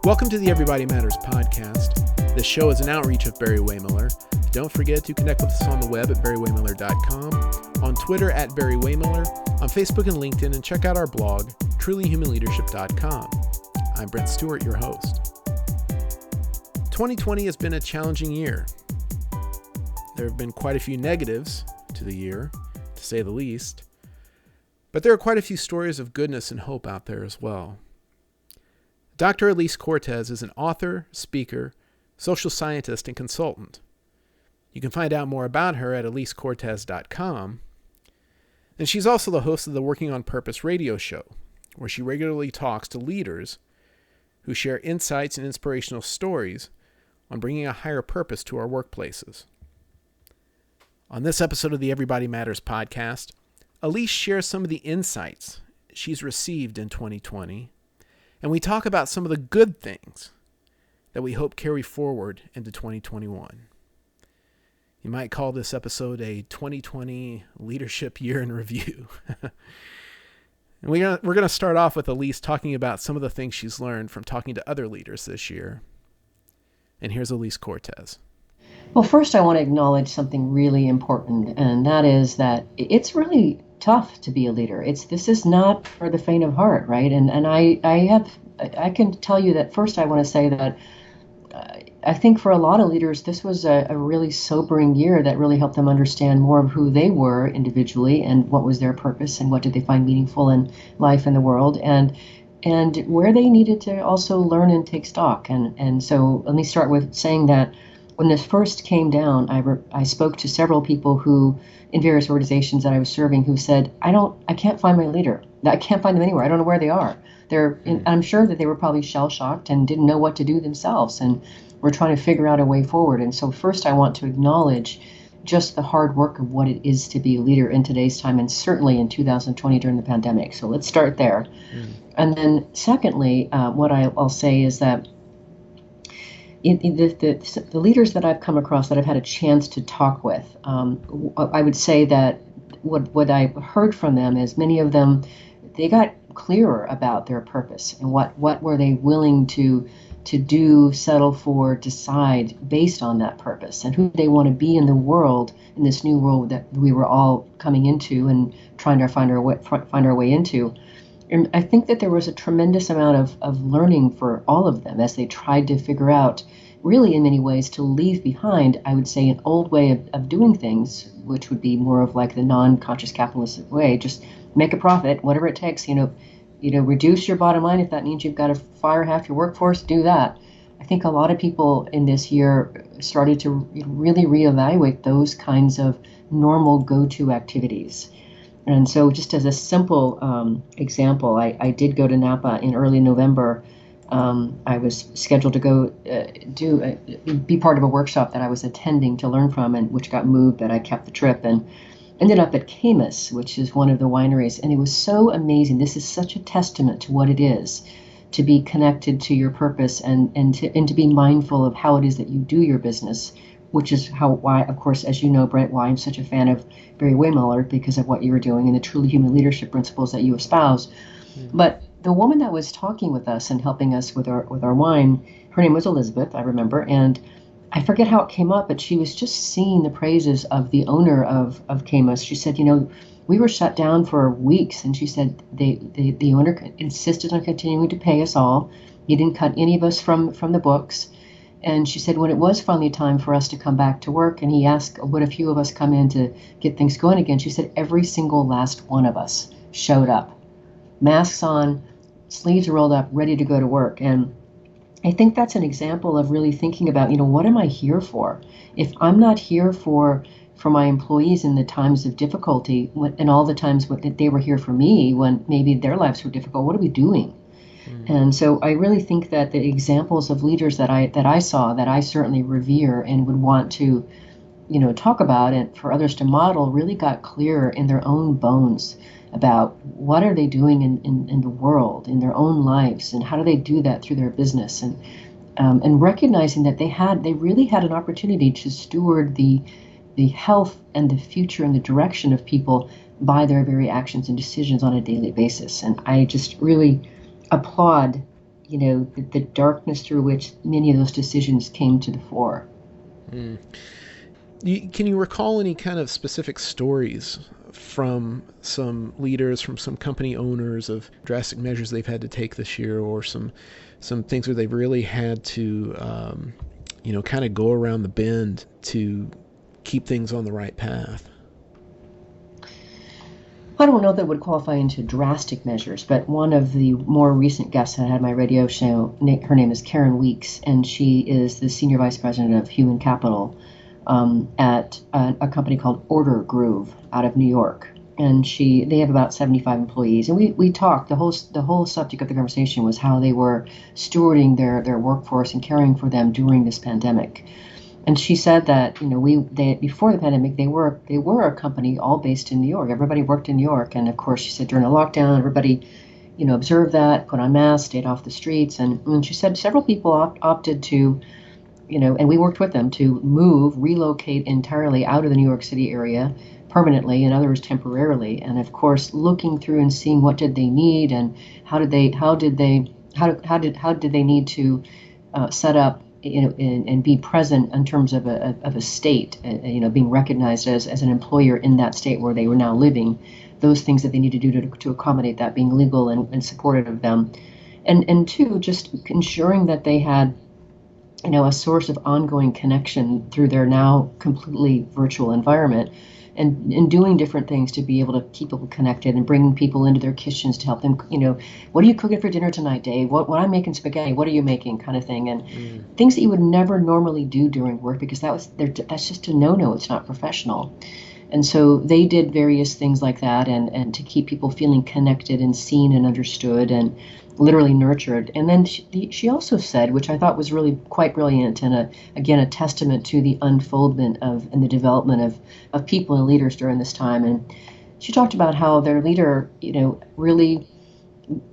Welcome to the Everybody Matters podcast. This show is an outreach of Barry-Wehmiller. Don't forget to connect with us on the web at barry-wehmiller.com, on Twitter at Barry-Wehmiller, on Facebook and LinkedIn, and check out our blog, trulyhumanleadership.com. I'm Brent Stewart, your host. 2020 has been a challenging year. There have been quite a few negatives to the year, to say the least, but there are quite a few stories of goodness and hope out there as well. Dr. Alise Cortez is an author, speaker, social scientist, and consultant. You can find out more about her at alisecortez.com. And she's also the host of the Working on Purpose radio show, where she regularly talks to leaders who share insights and inspirational stories on bringing a higher purpose to our workplaces. On this episode of the Everybody Matters podcast, Alise shares some of the insights she's received in 2020, and we talk about some of the good things that we hope carry forward into 2021. You might call this episode a 2020 leadership year in review. And we're going to start off with Alise talking about some of the things she's learned from talking to other leaders this year. And here's Alise Cortez. Well, first I want to acknowledge something really important, and that is that it's really tough to be a leader. This is not for the faint of heart, right? And I can tell you that first I want to say that I think for a lot of leaders, this was a really sobering year that really helped them understand more of who they were individually and what was their purpose and what did they find meaningful in life and the world, and where they needed to also learn and take stock. And so let me start with saying that when this first came down, I spoke to several people who, in various organizations that I was serving, who said, I can't find my leader. I can't find them anywhere. I don't know where they are. I'm sure that they were probably shell-shocked and didn't know what to do themselves, and were trying to figure out a way forward. And so first I want to acknowledge just the hard work of what it is to be a leader in today's time, and certainly in 2020 during the pandemic. So let's start there. And then secondly, what I'll say is that the leaders that I've come across that I've had a chance to talk with, I would say that what I heard from them is many of them, they got clearer about their purpose and what were they willing to do, settle for, decide based on that purpose, and who they want to be in the world, in this new world that we were all coming into and trying to find our way into. And I think that there was a tremendous amount of learning for all of them as they tried to figure out, really in many ways, to leave behind, I would say, an old way of doing things, which would be more of like the non-conscious capitalistic way, just make a profit, whatever it takes, reduce your bottom line. If that means you've got to fire half your workforce, do that. I think a lot of people in this year started to really reevaluate those kinds of normal go-to activities. And so just as a simple example, I did go to Napa in early November. I was scheduled to go be part of a workshop that I was attending to learn from, and which got moved, but I kept the trip and ended up at Camus, which is one of the wineries. And it was so amazing. This is such a testament to what it is to be connected to your purpose and to be mindful of how it is that you do your business, which is why, of course, as you know, Brent, why I'm such a fan of Barry-Wehmiller, because of what you were doing and the truly human leadership principles that you espouse. But the woman that was talking with us and helping us with our wine, her name was Elizabeth, I remember, and I forget how it came up, but she was just singing the praises of the owner of Camus. She said, we were shut down for weeks, and she said the owner insisted on continuing to pay us all. He didn't cut any of us from the books. And she said when it was finally time for us to come back to work, and he asked would a few of us come in to get things going again, she said every single last one of us showed up. Masks on, sleeves rolled up, ready to go to work. And I think that's an example of really thinking about, what am I here for? If I'm not here for my employees in the times of difficulty, and all the times that they were here for me when maybe their lives were difficult, what are we doing? And so I really think that the examples of leaders that I saw, that I certainly revere and would want to, talk about and for others to model, really got clearer in their own bones about what are they doing in the world, in their own lives, and how do they do that through their business, and recognizing that they really had an opportunity to steward the health and the future and the direction of people by their very actions and decisions on a daily basis. And I just really applaud the darkness through which many of those decisions came to the fore. Mm. Can you recall any kind of specific stories from some leaders, from some company owners of drastic measures they've had to take this year, or some things where they've really had to, kind of go around the bend to keep things on the right path? I don't know that it would qualify into drastic measures, but one of the more recent guests I had my radio show, her name is Karen Weeks, and she is the Senior Vice President of Human Capital at a company called Order Groove out of New York. And they have about 75 employees. And we talked, the whole subject of the conversation was how they were stewarding their workforce and caring for them during this pandemic. And she said that before the pandemic they were a company all based in New York. Everybody worked in New York, and of course she said during the lockdown everybody observed that, put on masks, stayed off the streets, and she said several people opted to and we worked with them to relocate entirely out of the New York City area permanently, and others temporarily. And of course, looking through and seeing what did they need and how did they need to set up and be present in terms of a state, being recognized as an employer in that state where they were now living, those things that they need to do to accommodate that, being legal and supportive of them. And two, just ensuring that they had a source of ongoing connection through their now completely virtual environment, and doing different things to be able to keep people connected and bringing people into their kitchens to help them, what are you cooking for dinner tonight, Dave? What I'm making spaghetti, what are you making, kind of thing. And things that you would never normally do during work, because that's just a no-no. It's not professional. And so they did various things like that, and to keep people feeling connected and seen and understood and literally nurtured. And then she also said, which I thought was really quite brilliant, and again a testament to the unfoldment of and the development of people and leaders during this time. And she talked about how their leader, really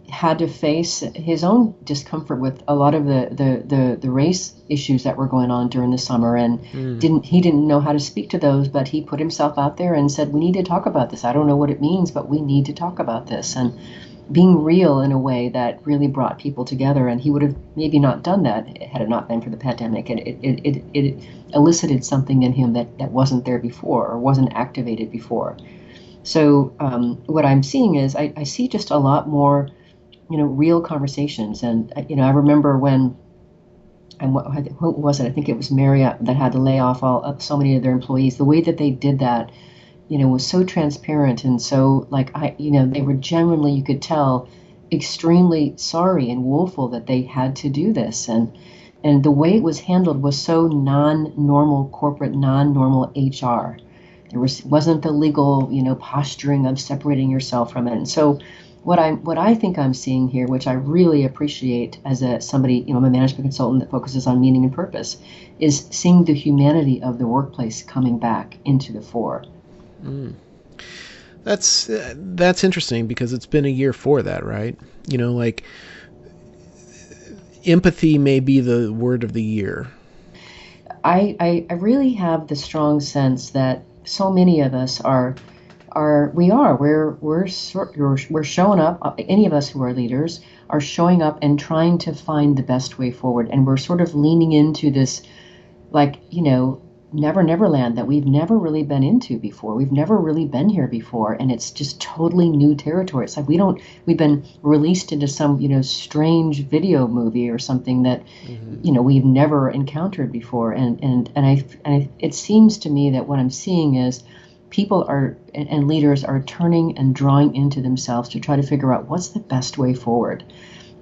had to face his own discomfort with a lot of the race issues that were going on during the summer, and he didn't know how to speak to those, but he put himself out there and said, we need to talk about this. I don't know what it means, but we need to talk about this. And being real in a way that really brought people together. And he would have maybe not done that had it not been for the pandemic. And it elicited something in him that wasn't there before, or wasn't activated before. So what I'm seeing is I see just a lot more, real conversations. And, I remember when, who was it? I think it was Marriott that had to lay off so many of their employees. The way that they did that, was so transparent, and so they were genuinely, you could tell, extremely sorry and woeful that they had to do this. And the way it was handled was so non-normal corporate, non-normal HR. There wasn't the legal, posturing of separating yourself from it. And so what I think I'm seeing here, which I really appreciate as somebody, I'm a management consultant that focuses on meaning and purpose, is seeing the humanity of the workplace coming back into the fore. That's interesting, because it's been a year for that, right? Empathy may be the word of the year. I really have the strong sense that so many of us we're showing up. Any of us who are leaders are showing up and trying to find the best way forward, and we're sort of leaning into this, never land that we've never really been into before. We've never really been here before, and it's just totally new territory. It's like we've been released into some, strange video movie or something that, we've never encountered before. And it seems to me that what I'm seeing is people and leaders are turning and drawing into themselves to try to figure out what's the best way forward.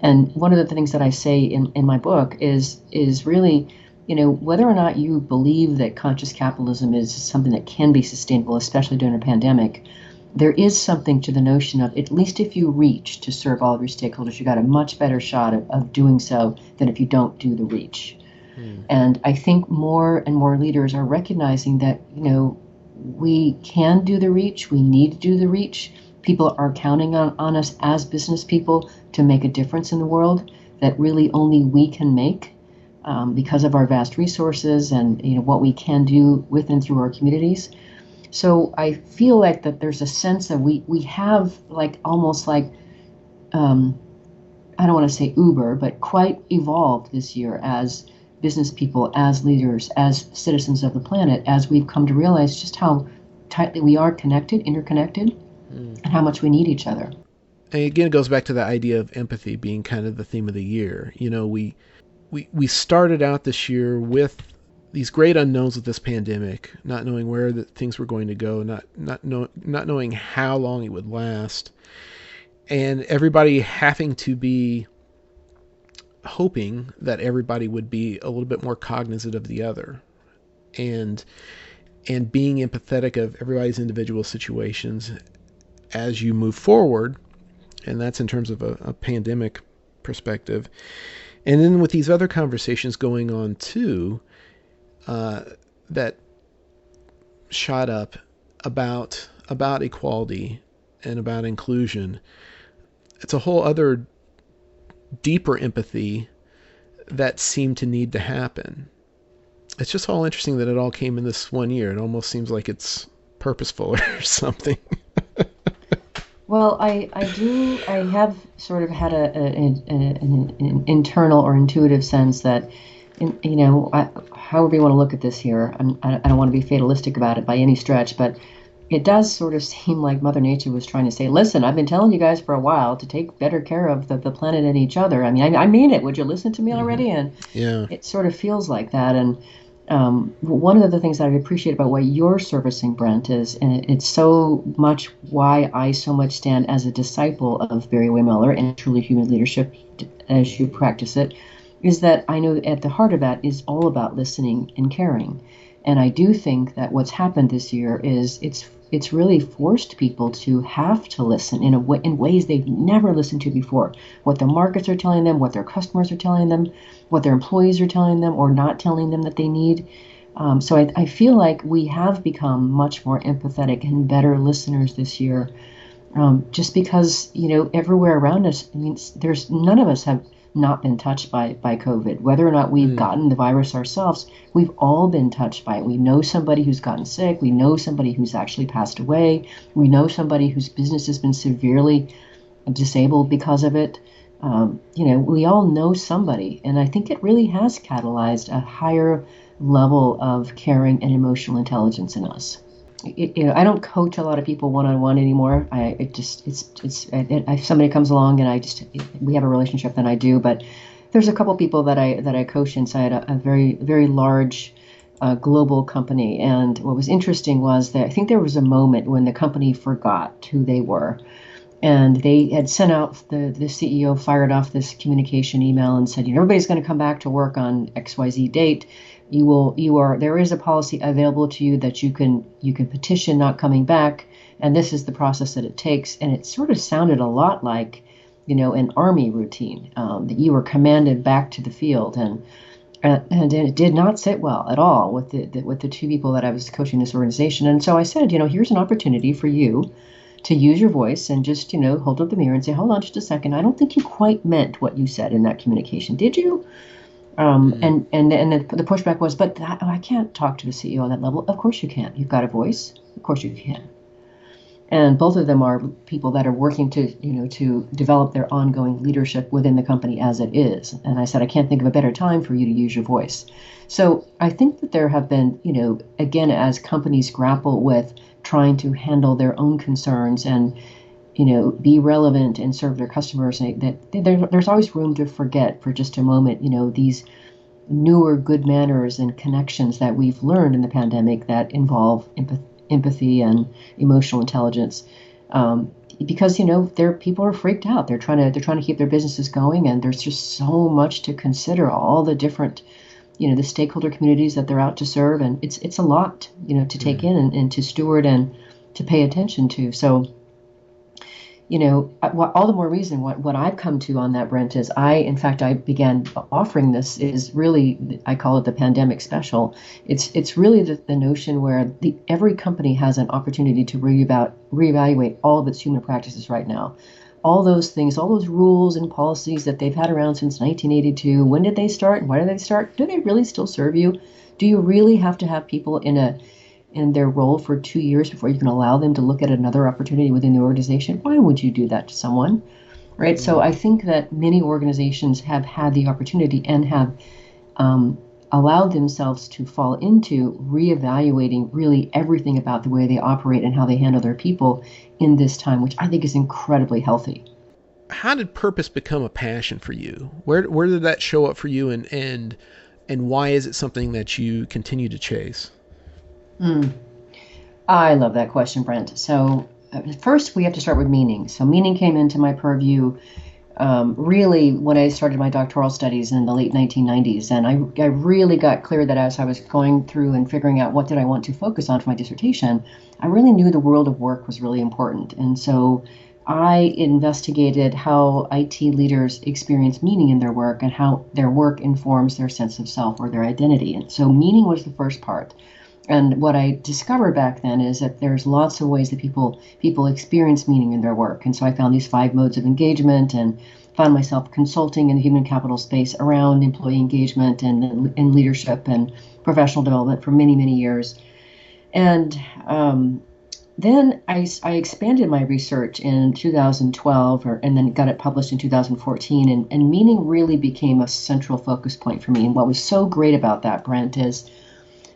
And one of the things that I say in my book is really, whether or not you believe that conscious capitalism is something that can be sustainable, especially during a pandemic, there is something to the notion of, at least if you reach to serve all of your stakeholders, you got a much better shot of doing so than if you don't do the reach. And I think more and more leaders are recognizing that, we can do the reach, we need to do the reach. People are counting on us as business people to make a difference in the world that really only we can make. Because of our vast resources and what we can do with and through our communities. So I feel like that there's a sense that we have almost I I don't want to say uber, but quite evolved this year as business people, as leaders, as citizens of the planet, as we've come to realize just how tightly we are connected, interconnected, and how much we need each other. And again, it goes back to the idea of empathy being kind of the theme of the year. We started out this year with these great unknowns with this pandemic, not knowing where things were going to go, not knowing how long it would last, and everybody having to be hoping that everybody would be a little bit more cognizant of the other, and being empathetic of everybody's individual situations as you move forward, and that's in terms of a pandemic perspective. And then with these other conversations going on too, that shot up about equality and about inclusion, it's a whole other deeper empathy that seemed to need to happen. It's just all interesting that it all came in this one year. It almost seems like it's purposeful or something. Well, I have sort of had an internal or intuitive sense that, however you want to look at this here, I don't want to be fatalistic about it by any stretch, but it does sort of seem like Mother Nature was trying to say, listen, I've been telling you guys for a while to take better care of the planet and each other. I mean, I mean it. Would you listen to me already? And Yeah. it sort of feels like that. And one of the things that I appreciate about what you're servicing, Brent, is, and it's so much why I so much stand as a disciple of Barry-Wehmiller and truly human leadership as you practice it, is that I know at the heart of that is all about listening and caring. And I do think that what's happened this year is it's really forced people to have to listen in ways they've never listened to before. What the markets are telling them, what their customers are telling them, what their employees are telling them or not telling them that they need. So I feel like we have become much more empathetic and better listeners this year, just because, everywhere around us, I mean, there's none of us have not been touched by COVID. Whether or not we've gotten the virus ourselves, we've all been touched by it. We know somebody who's gotten sick. We know somebody who's actually passed away. We know somebody whose business has been severely disabled because of it. We all know somebody, and I think it really has catalyzed a higher level of caring and emotional intelligence in us. I don't coach a lot of people one-on-one anymore. If somebody comes along and we have a relationship, then I do. But there's a couple people that I coach inside a very, very large global company. And what was interesting was that I think there was a moment when the company forgot who they were. And they had sent out, the CEO fired off this communication email and said, everybody's going to come back to work on XYZ date. There is a policy available to you that you can petition not coming back, and this is the process that it takes. And it sort of sounded a lot like, an army routine, that you were commanded back to the field, and it did not sit well at all with the two people that I was coaching this organization. And so I said, here's an opportunity for you to use your voice and just, hold up the mirror and say, hold on just a second. I don't think you quite meant what you said in that communication. Did you? And the pushback was, but I can't talk to the CEO on that level. Of course you can. You've got a voice. Of course you can. And both of them are people that are working to develop their ongoing leadership within the company as it is. And I said, I can't think of a better time for you to use your voice. So I think that there have been, again, as companies grapple with trying to handle their own concerns and be relevant and serve their customers, that there's always room to forget for just a moment, these newer good manners and connections that we've learned in the pandemic that involve empathy and emotional intelligence. Because people are freaked out. They're trying to keep their businesses going, and there's just so much to consider. All the different, the stakeholder communities that they're out to serve, and it's a lot, to take in and to steward and to pay attention to. So. All the more reason what I've come to on that, Brent, is I began offering this is really, I call it the pandemic special. It's really the notion where every company has an opportunity to reevaluate all of its human practices right now. All those things, all those rules and policies that they've had around since 1982, when did they start? Why did they start? Do they really still serve you? Do you really have to have people in their role for 2 years before you can allow them to look at another opportunity within the organization? Why would you do that to someone? right? So I think that many organizations have had the opportunity and have um, allowed themselves to fall into reevaluating really everything about the way they operate and how they handle their people in this time, which I think is incredibly healthy. How did purpose become a passion for you? Where did that show up for you, and why is it something that you continue to chase? Mm. I love that question, Brent. So, first, we have to start with meaning. So, meaning came into my purview really when I started my doctoral studies in the late 1990s. And I really got clear that as I was going through and figuring out what did I want to focus on for my dissertation, I really knew the world of work was really important. And so I investigated how IT leaders experience meaning in their work and how their work informs their sense of self or their identity. And so meaning was the first part. And what I discovered back then is that there's lots of ways that people experience meaning in their work. And so I found these 5 modes of engagement and found myself consulting in the human capital space around employee engagement and leadership and professional development for many, many years. And then I expanded my research in 2012, and then got it published in 2014. And meaning really became a central focus point for me. And what was so great about that, Brent, is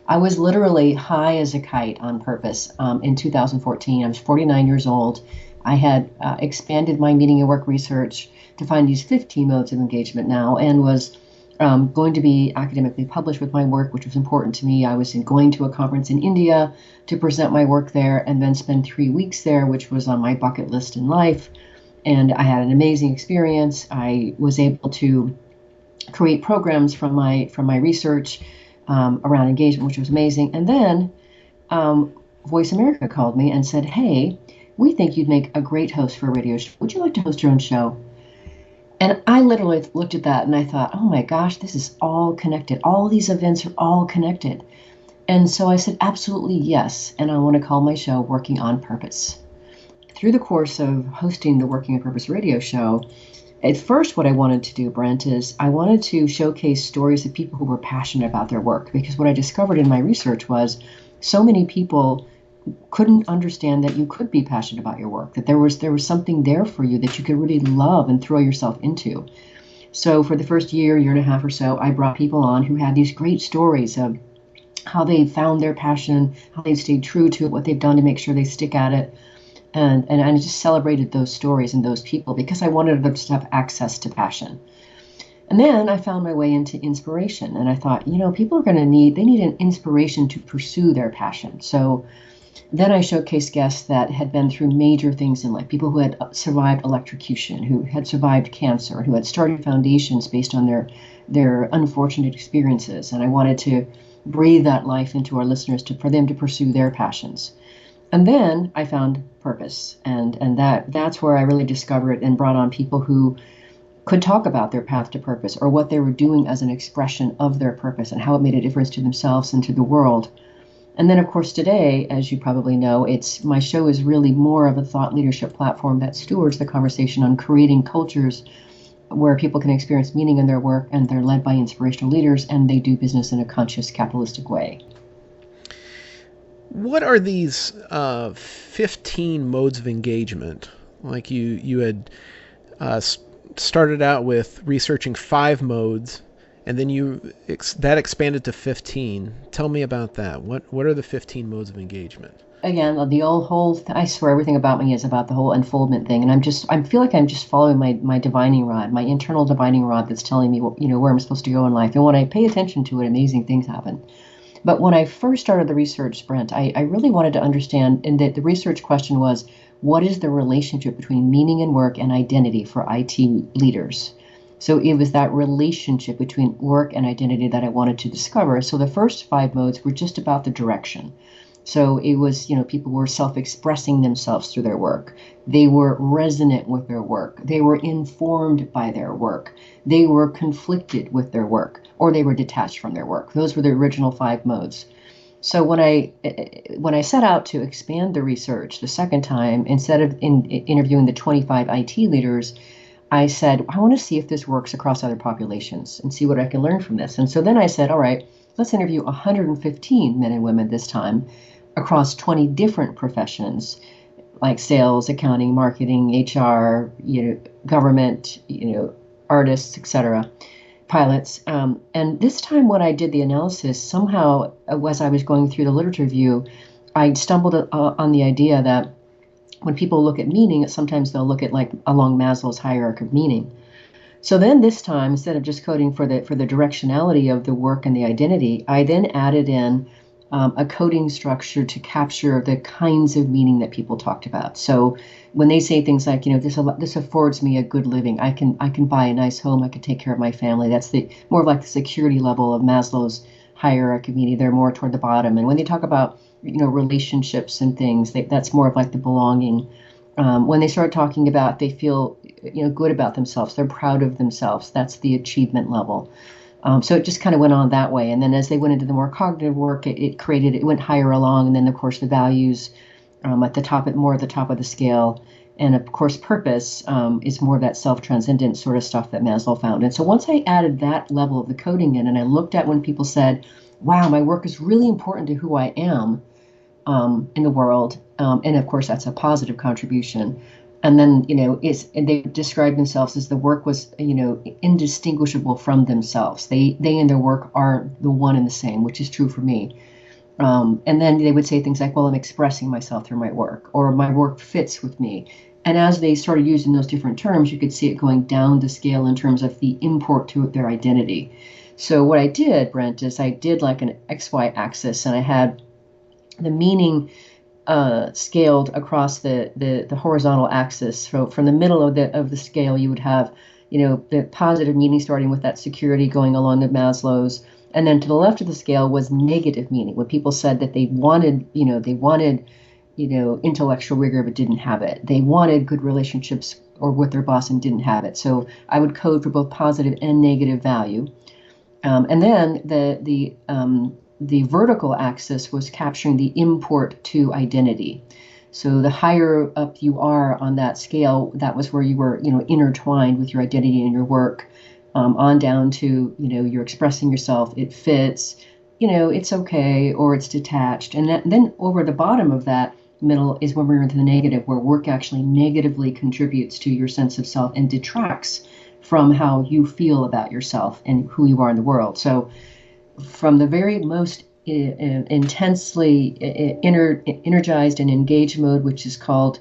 I was literally high as a kite on purpose in 2014. I was 49 years old. I had expanded my meaning and work research to find these 15 modes of engagement now, and was going to be academically published with my work, which was important to me. I was going to a conference in India to present my work there and then spend 3 weeks there, which was on my bucket list in life. And I had an amazing experience. I was able to create programs from my research around engagement, which was amazing. And then Voice America called me and said, "Hey, we think you'd make a great host for a radio show. Would you like to host your own show?" And I literally looked at that and I thought, oh my gosh, this is all connected. All these events are all connected. And so I said, absolutely yes. And I want to call my show Working on Purpose. Through the course of hosting the Working on Purpose radio show, at first, what I wanted to do, Brent, is I wanted to showcase stories of people who were passionate about their work. Because what I discovered in my research was so many people couldn't understand that you could be passionate about your work, that there was something there for you that you could really love and throw yourself into. So for the first year and a half or so, I brought people on who had these great stories of how they found their passion, how they've stayed true to it, what they've done to make sure they stick at it. And I just celebrated those stories and those people because I wanted them to have access to passion. And then I found my way into inspiration. And I thought, people are going to need an inspiration to pursue their passion. So then I showcased guests that had been through major things in life, people who had survived electrocution, who had survived cancer, who had started foundations based on their unfortunate experiences. And I wanted to breathe that life into our listeners for them to pursue their passions. And then I found purpose, and that's where I really discovered and brought on people who could talk about their path to purpose or what they were doing as an expression of their purpose and how it made a difference to themselves and to the world. And then, of course, today, as you probably know, my show is really more of a thought leadership platform that stewards the conversation on creating cultures where people can experience meaning in their work, and they're led by inspirational leaders, and they do business in a conscious, capitalistic way. What are these 15 modes of engagement? Like you had started out with researching 5 modes, and then that expanded to 15. Tell me about that. What are the 15 modes of engagement? Again, the whole I swear everything about me is about the whole unfoldment thing, and I feel like I'm just following my divining rod, my internal divining rod that's telling me where I'm supposed to go in life. And when I pay attention to it, amazing things happen. But when I first started the research, Brent, I really wanted to understand, and that the research question was, what is the relationship between meaning in work and identity for IT leaders? So it was that relationship between work and identity that I wanted to discover. So the first 5 modes were just about the direction. So it was, people were self-expressing themselves through their work. They were resonant with their work. They were informed by their work. They were conflicted with their work, or they were detached from their work. Those were the original 5 modes. So when I set out to expand the research the second time, instead of interviewing the 25 IT leaders, I said, I want to see if this works across other populations and see what I can learn from this. And so then I said, all right, let's interview 115 men and women this time across 20 different professions, like sales, accounting, marketing, HR, government, artists, etc., pilots. And this time when I did the analysis, somehow, as I was going through the literature review, I stumbled on the idea that when people look at meaning, sometimes they'll look at like along Maslow's hierarchy of meaning. So then this time, instead of just coding for the directionality of the work and the identity, I then added in a coding structure to capture the kinds of meaning that people talked about. So when they say things like, this affords me a good living, I can buy a nice home, I can take care of my family. That's the more of like the security level of Maslow's hierarchy of meaning. They're more toward the bottom. And when they talk about relationships and things, that's more of like the belonging. When they start talking about they feel good about themselves, they're proud of themselves, that's the achievement level. So it just kind of went on that way. And then as they went into the more cognitive work, it went higher along. And then, of course, the values at the top of the scale. And, of course, purpose is more of that self-transcendent sort of stuff that Maslow found. And so once I added that level of the coding in, and I looked at when people said, wow, my work is really important to who I am in the world. And, of course, that's a positive contribution. And then, and they described themselves as the work was, indistinguishable from themselves. They and their work are the one and the same, which is true for me. And then they would say things like, well, I'm expressing myself through my work, or my work fits with me. And as they started using those different terms, you could see it going down the scale in terms of the import to their identity. So what I did, Brent, is I did like an XY axis, and I had the meaning scaled across the horizontal axis. So from the middle of the scale, you would have, the positive meaning starting with that security going along the Maslow's, and then to the left of the scale was negative meaning, when people said that they wanted intellectual rigor but didn't have it. They wanted good relationships or with their boss and didn't have it. So I would code for both positive and negative value, and then the vertical axis was capturing the import to identity. So the higher up you are on that scale, that was where you were, intertwined with your identity and your work, on down to, you're expressing yourself, it fits, it's okay, or it's detached. And then over the bottom of that middle is when we're into the negative, where work actually negatively contributes to your sense of self and detracts from how you feel about yourself and who you are in the world. So from the very most intensely energized and engaged mode, which is called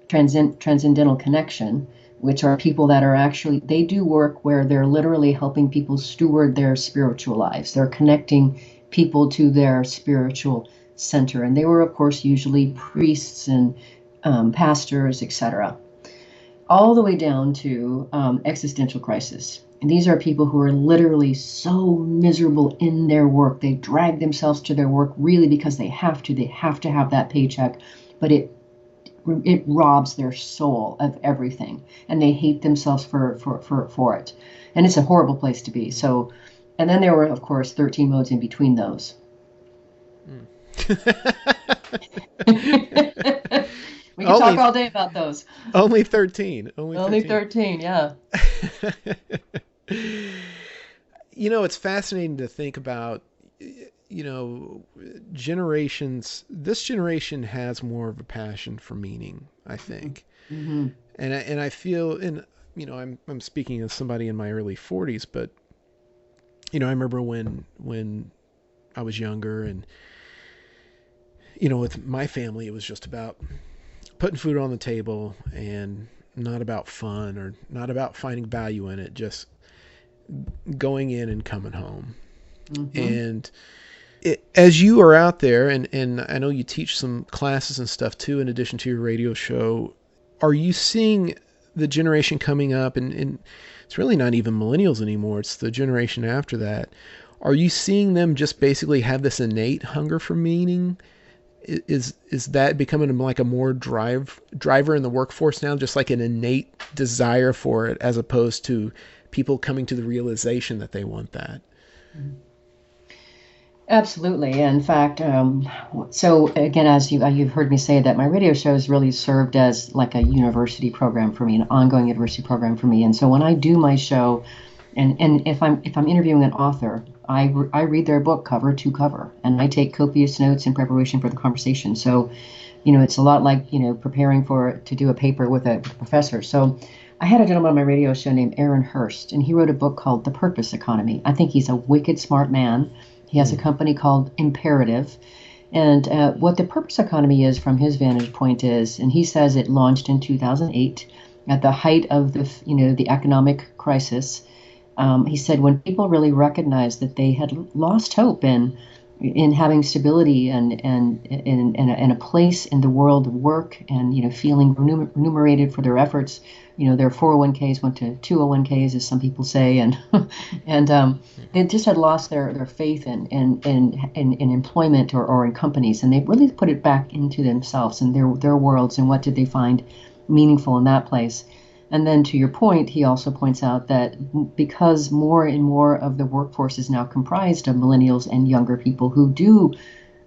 transcendental connection, which are people that are actually, they do work where they're literally helping people steward their spiritual lives. They're connecting people to their spiritual center. And they were, of course, usually priests and pastors, etc., all the way down to existential crisis. And these are people who are literally so miserable in their work. They drag themselves to their work really because they have to. They have to have that paycheck, but it robs their soul of everything, and they hate themselves for it. And it's a horrible place to be. So, and then there were, of course, 13 modes in between those. We can talk all day about those. Only 13. Only 13, yeah. It's fascinating to think about, generations. This generation has more of a passion for meaning, I think. Mm-hmm. And I feel, and, I'm speaking as somebody in my early 40s, but, I remember when I was younger and, with my family, it was just about putting food on the table and not about fun or not about finding value in it, just going in and coming home. Mm-hmm. And as you are out there, and I know you teach some classes and stuff too, in addition to your radio show, are you seeing the generation coming up, and it's really not even millennials anymore, it's the generation after that. Are you seeing them just basically have this innate hunger for meaning? Is that becoming like a more driver in the workforce now, just like an innate desire for it, as opposed to people coming to the realization that they want that? Absolutely. In fact, so again, as you've heard me say, that my radio show has really served as like a university program for me, an ongoing university program for me. And so when I do my show, and if I'm interviewing an author, I read their book cover to cover, and I take copious notes in preparation for the conversation. So It's a lot like, preparing to do a paper with a professor. So I had a gentleman on my radio show named Aaron Hurst, and he wrote a book called The Purpose Economy. I think he's a wicked smart man. He has a company called Imperative. And what the purpose economy is from his vantage point is, and he says it launched in 2008 at the height of the economic crisis. He said when people really recognized that they had lost hope in having stability and a place in the world of work, and feeling remunerated for their efforts. Their 401ks went to 201ks, as some people say, and they just had lost their faith in employment or in companies, and they really put it back into themselves and their worlds, and what did they find meaningful in that place. And then to your point, he also points out that because more and more of the workforce is now comprised of millennials and younger people who do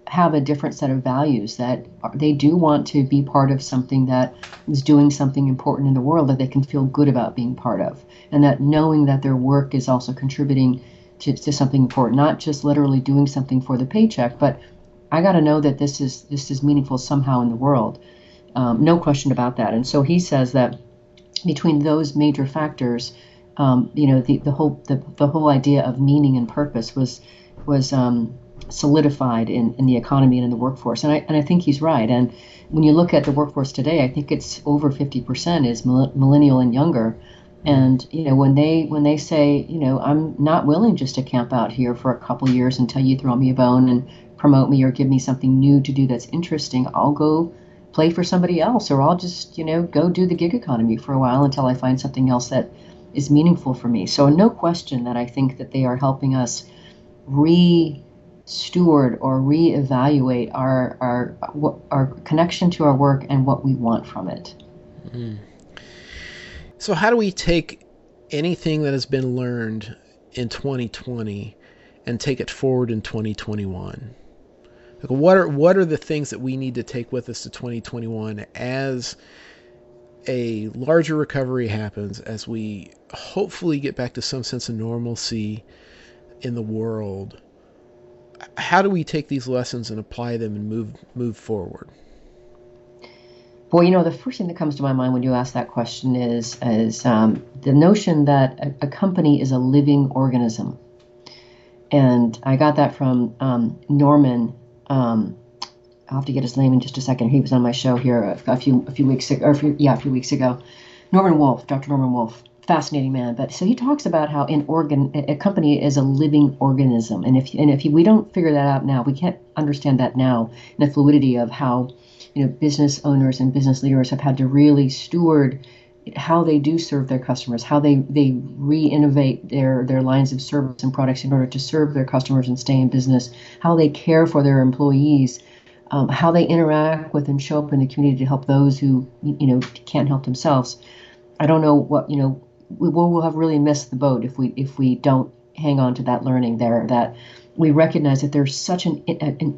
have a different set of values, that they do want to be part of something that is doing something important in the world that they can feel good about being part of, and that knowing that their work is also contributing to something important, not just literally doing something for the paycheck, but I got to know that this is meaningful somehow in the world. No question about that. And so he says that between those major factors, the whole idea of meaning and purpose was solidified in the economy and in the workforce. And I think he's right. And when you look at the workforce today, I think it's over 50% is millennial and younger. And when they say, I'm not willing just to camp out here for a couple years until you throw me a bone and promote me or give me something new to do that's interesting, I'll go play for somebody else, or I'll just, go do the gig economy for a while until I find something else that is meaningful for me. So no question that I think that they are helping us steward or reevaluate our connection to our work and what we want from it. Mm. So how do we take anything that has been learned in 2020 and take it forward in 2021? Like, what are the things that we need to take with us to 2021 as a larger recovery happens, as we hopefully get back to some sense of normalcy in the world? How do we take these lessons and apply them and move forward? Boy, the first thing that comes to my mind when you ask that question is the notion that a company is a living organism. And I got that from Norman. I'll have to get his name in just a second. He was on my show here a few weeks ago, a few weeks ago. Norman Wolfe, Dr. Norman Wolfe, fascinating man. But so he talks about how a company is a living organism, and if we don't figure that out now, we can't understand that now in the fluidity of how business owners and business leaders have had to really steward how they do serve their customers, how they re-innovate their lines of service and products in order to serve their customers and stay in business, how they care for their employees, how they interact with and show up in the community to help those who can't help themselves. I don't know what we'll have really missed the boat if we don't hang on to that learning there, that we recognize that there's such an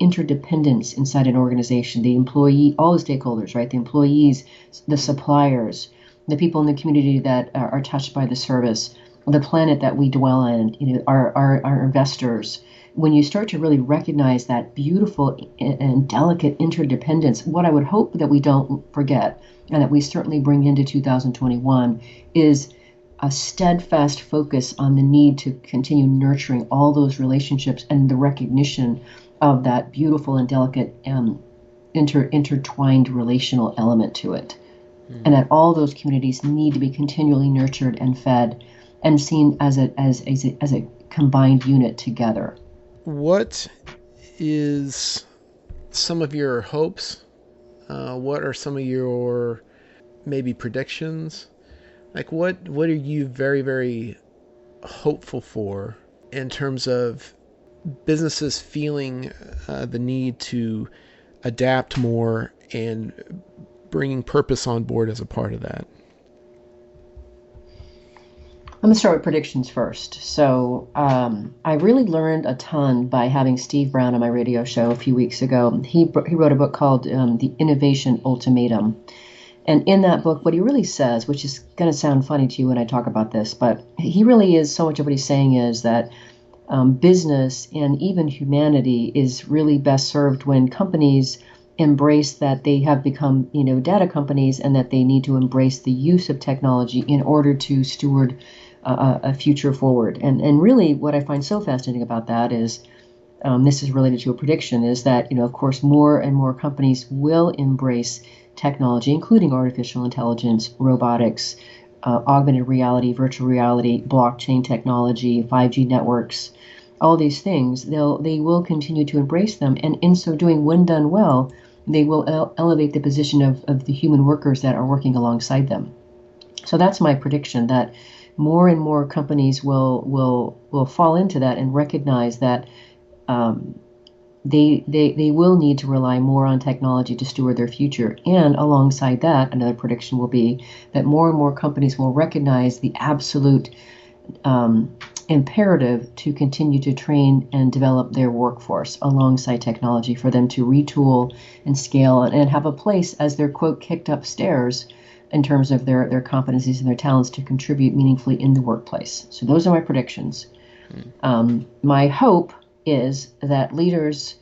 interdependence inside an organization. The employee, all the stakeholders, right? The employees, the suppliers, the people in the community that are touched by the service, the planet that we dwell in, our investors. When you start to really recognize that beautiful and delicate interdependence, what I would hope that we don't forget, and that we certainly bring into 2021, is a steadfast focus on the need to continue nurturing all those relationships and the recognition of that beautiful and delicate intertwined relational element to it. And that all those communities need to be continually nurtured and fed and seen as a combined unit together. What is some of your hopes? What are some of your maybe predictions? Like what are you very, very hopeful for in terms of businesses feeling the need to adapt more and bringing purpose on board as a part of that? I'm going to start with predictions first. So I really learned a ton by having Steve Brown on my radio show a few weeks ago. He wrote a book called The Innovation Ultimatum. And in that book, what he really says, which is going to sound funny to you when I talk about this, but he really is, so much of what he's saying is that business and even humanity is really best served when companies embrace that they have become, data companies, and that they need to embrace the use of technology in order to steward a future forward. And really, what I find so fascinating about that is, this is related to a prediction, is that, of course, more and more companies will embrace technology, including artificial intelligence, robotics, augmented reality, virtual reality, blockchain technology, 5G networks, all these things. They will continue to embrace them, and in so doing, when done well, they will elevate the position of the human workers that are working alongside them. So that's my prediction, that more and more companies will fall into that and recognize that they will need to rely more on technology to steward their future. And alongside that, another prediction will be that more and more companies will recognize the absolute imperative to continue to train and develop their workforce alongside technology, for them to retool and scale and have a place as they're, quote, kicked upstairs in terms of their competencies and their talents to contribute meaningfully in the workplace. So those are my predictions. My hope is that leaders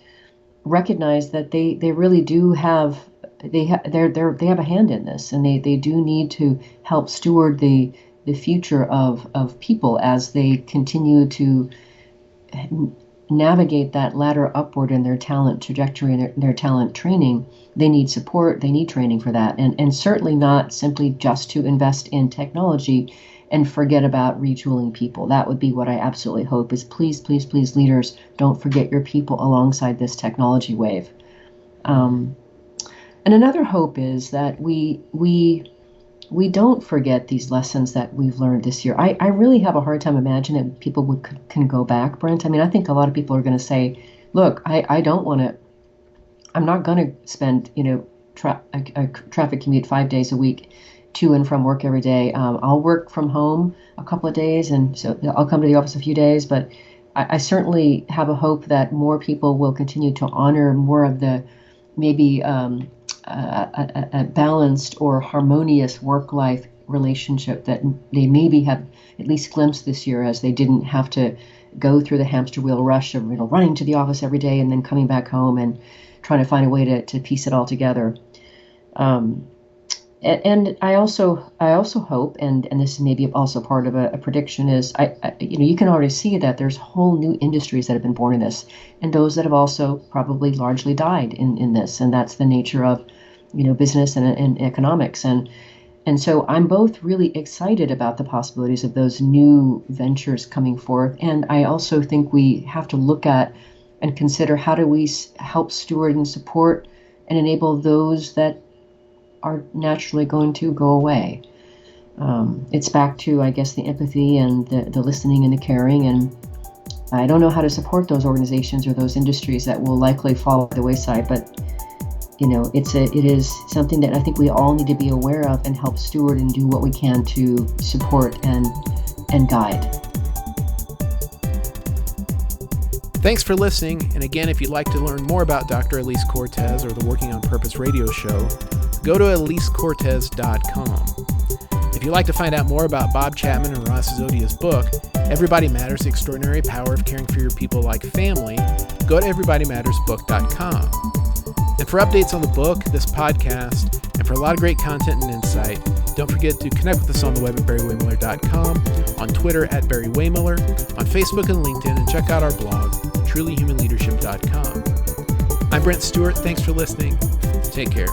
recognize that they really do have they have a hand in this, and they do need to help steward the future of people as they continue to navigate that ladder upward in their talent trajectory and their talent training. They need support, they need training for that, and certainly not simply just to invest in technology and forget about retooling people. That would be what I absolutely hope, is please, please, please, leaders, don't forget your people alongside this technology wave. And another hope is that we don't forget these lessons that we've learned this year. I really have a hard time imagining that people can go back, Brent. I mean, I think a lot of people are going to say, look, I'm not going to spend, a traffic commute 5 days a week to and from work every day. I'll work from home a couple of days, and so I'll come to the office a few days, but I certainly have a hope that more people will continue to honor more of the maybe a balanced or harmonious work-life relationship that they maybe have at least glimpsed this year, as they didn't have to go through the hamster wheel rush of running to the office every day and then coming back home and trying to find a way to piece it all together. And I also hope, and this is maybe also part of a prediction, is you can already see that there's whole new industries that have been born in this, and those that have also probably largely died in this, and that's the nature of business and economics, and so I'm both really excited about the possibilities of those new ventures coming forth, and I also think we have to look at and consider, how do we help steward and support and enable those that are naturally going to go away. It's back to, I guess, the empathy and the listening and the caring, and I don't know how to support those organizations or those industries that will likely fall by the wayside, but it is something that I think we all need to be aware of and help steward and do what we can to support and guide. Thanks for listening, and again, if you'd like to learn more about Dr. Alise Cortez or the Working on Purpose radio show, go to alisecortez.com. If you'd like to find out more about Bob Chapman and Ross Zodia's book, Everybody Matters, The Extraordinary Power of Caring for Your People Like Family, go to everybodymattersbook.com. And for updates on the book, this podcast, and for a lot of great content and insight, don't forget to connect with us on the web at Barry-Wehmiller.com, on Twitter at Barry-Wehmiller, on Facebook and LinkedIn, and check out our blog, trulyhumanleadership.com. I'm Brent Stewart. Thanks for listening. Take care.